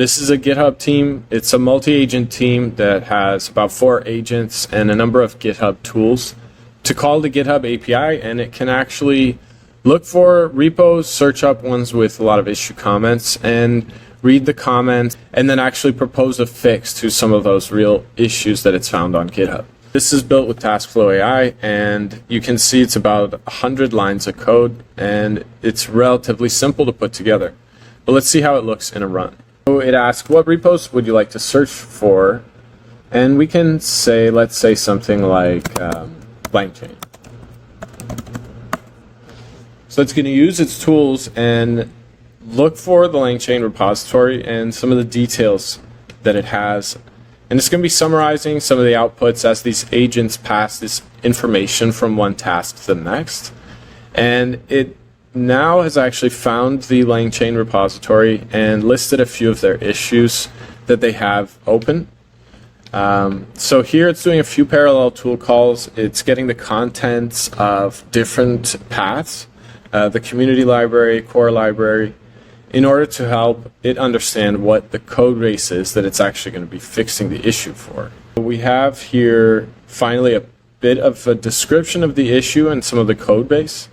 This is a GitHub team. It's a multi-agent team that has about 4 agents and a number of GitHub tools to call the GitHub API, and it can actually look for repos, search up ones with a lot of issue comments, and read the comments, and then actually propose a fix to some of those real issues that it's found on GitHub. This is built with TaskFlowAI, and you can see it's about 100 lines of code, and it's relatively simple to put together. But let's see how it looks in a run. So it asks, what repos would you like to search for? And we can say, let's say something like LangChain. So it's going to use its tools and look for the LangChain repository and some of the details that it has. And it's going to be summarizing some of the outputs as these agents pass this information from one task to the next. And it now has actually found the LangChain repository and listed a few of their issues that they have open. So here it's doing a few parallel tool calls. It's getting the contents of different paths, the community library, core library, in order to help it understand what the code base is that it's actually going to be fixing the issue for. We have here finally a bit of a description of the issue and some of the code base.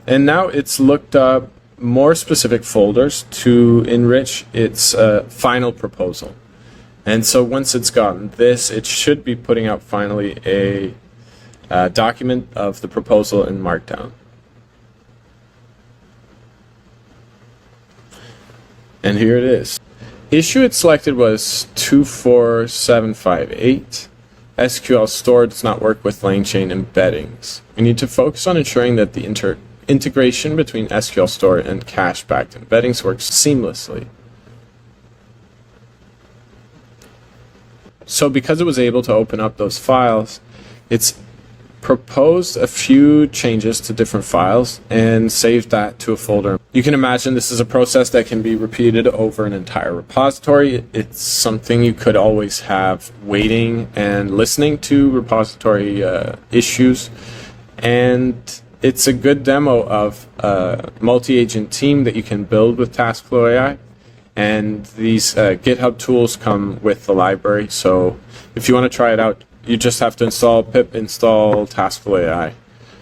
And now it's looked up more specific folders to enrich its final proposal. And so once it's gotten this, it should be putting out finally a document of the proposal in Markdown. And here it is. Issue it selected was 24758. SQL store does not work with LangChain embeddings. We need to focus on ensuring that the integration between SQL store and cache-backed embeddings works seamlessly. So because it was able to open up those files, it's proposed a few changes to different files and saved that to a folder. You can imagine this is a process that can be repeated over an entire repository. It's something you could always have waiting and listening to repository issues. And it's a good demo of a multi-agent team that you can build with TaskFlowAI. And these GitHub tools come with the library. So if you want to try it out, you just have to install pip install TaskFlowAI.